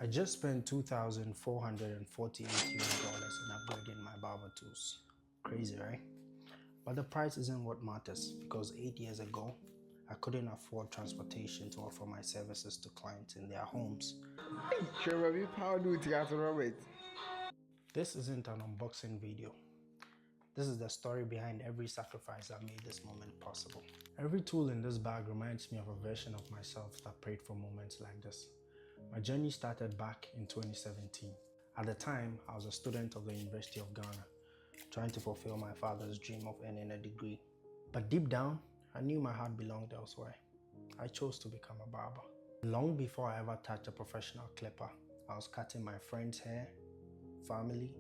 I just spent $2,448 in upgrading my barber tools. Crazy, right? But the price isn't what matters because 8 years ago, I couldn't afford transportation to offer my services to clients in their homes. This isn't an unboxing video. This is the story behind every sacrifice that made this moment possible. Every tool in this bag reminds me of a version of myself that prayed for moments like this. My journey started back in 2017. At the time, I was a student of the University of Ghana, trying to fulfill my father's dream of earning a degree. But deep down, I knew my heart belonged elsewhere. I chose to become a barber. Long before I ever touched a professional clipper, I was cutting my friends' hair, family,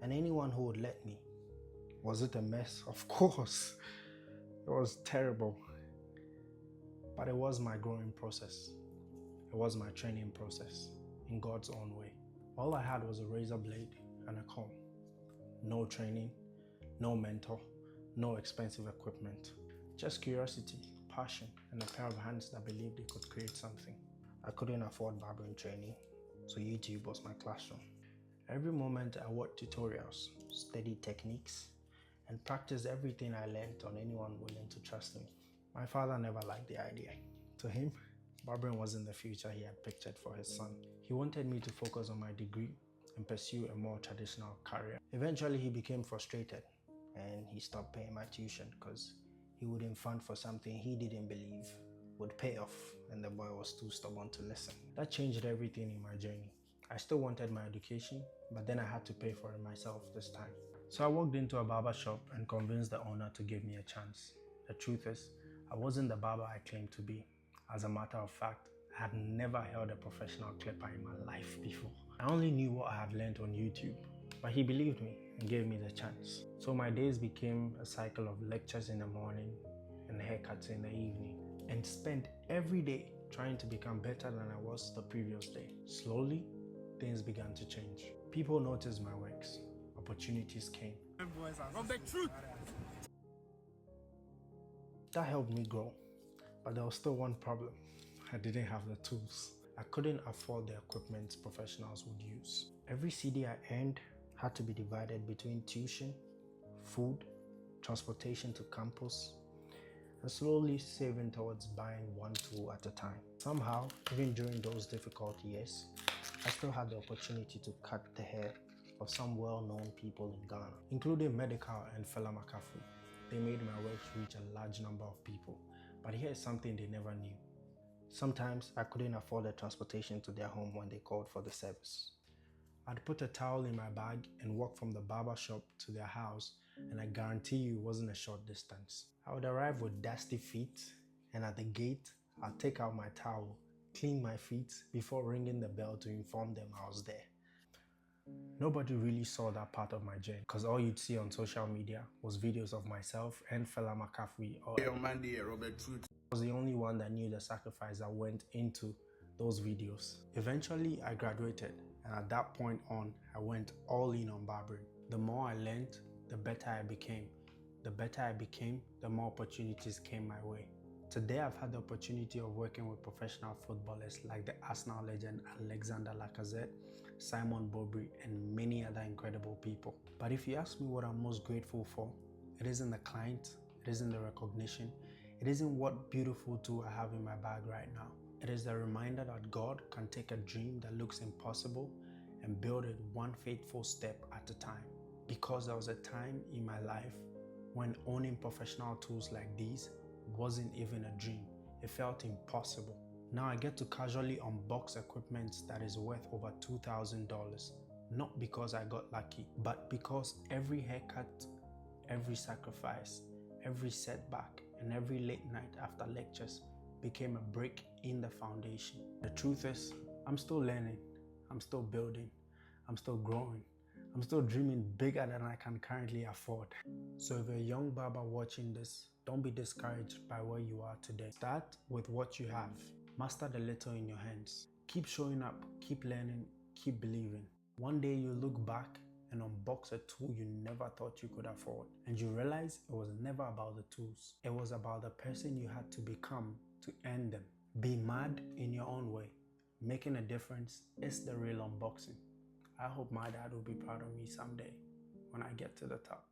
and anyone who would let me. Was it a mess? Of course. It was terrible. But it was my growing process. It was my training process in God's own way. All I had was a razor blade and a comb. No training, no mentor, no expensive equipment. Just curiosity, passion, and a pair of hands that believed they could create something. I couldn't afford barbering training, so YouTube was my classroom. Every moment I watched tutorials, studied techniques, and practiced everything I learned on anyone willing to trust me. My father never liked the idea. To him, barbering wasn't the future he had pictured for his son. He wanted me to focus on my degree and pursue a more traditional career. Eventually, he became frustrated and he stopped paying my tuition because he wouldn't fund for something he didn't believe would pay off, and the boy was too stubborn to listen. That changed everything in my journey. I still wanted my education, but then I had to pay for it myself this time. So I walked into a barber shop and convinced the owner to give me a chance. The truth is, I wasn't the barber I claimed to be. As a matter of fact, I had never held a professional clipper in my life before. I only knew what I had learned on YouTube, but he believed me and gave me the chance. So my days became a cycle of lectures in the morning and haircuts in the evening, and spent every day trying to become better than I was the previous day. Slowly, things began to change. People noticed my works. Opportunities came. From the truth. That helped me grow, but there was still one problem. I didn't have the tools. I couldn't afford the equipment professionals would use. Every CD I earned had to be divided between tuition, food, transportation to campus, and slowly saving towards buying one tool at a time. Somehow, even during those difficult years, I still had the opportunity to cut the hair of some well-known people in Ghana, including Medical and Fela McAfee. They made my work reach a large number of people, but here's something they never knew. Sometimes I couldn't afford the transportation to their home when they called for the service. I'd put a towel in my bag and walk from the barber shop to their house, and I guarantee you it wasn't a short distance. I would arrive with dusty feet, and at the gate, I'd take out my towel, clean my feet before ringing the bell to inform them I was there. Nobody really saw that part of my journey because all you'd see on social media was videos of myself and Fela McAfee. I was the only one that knew the sacrifice that went into those videos. Eventually, I graduated, and at that point on, I went all in on barbering. The more I learned, the better I became. The better I became, the more opportunities came my way. Today, I've had the opportunity of working with professional footballers like the Arsenal legend Alexander Lacazette, Simon Bobry, and many other incredible people. But if you ask me what I'm most grateful for, it isn't the client, it isn't the recognition, it isn't what beautiful tool I have in my bag right now. It is the reminder that God can take a dream that looks impossible and build it one faithful step at a time. Because there was a time in my life when owning professional tools like these wasn't even a dream. It felt impossible. Now I get to casually unbox equipment that is worth over $2,000. Not because I got lucky, but because every haircut, every sacrifice, every setback, and every late night after lectures became a brick in the foundation. The truth is, I'm still learning, I'm still building, I'm still growing, I'm still dreaming bigger than I can currently afford. So if you're a young barber watching this, don't be discouraged by where you are today. Start with what you have. Master the little in your hands. Keep showing up, keep learning, keep believing. One day you'll look back and unbox a tool you never thought you could afford. And you realize it was never about the tools. It was about the person you had to become to earn them. Be mad in your own way, Making a difference is the real unboxing. I hope my dad will be proud of me someday when I get to the top.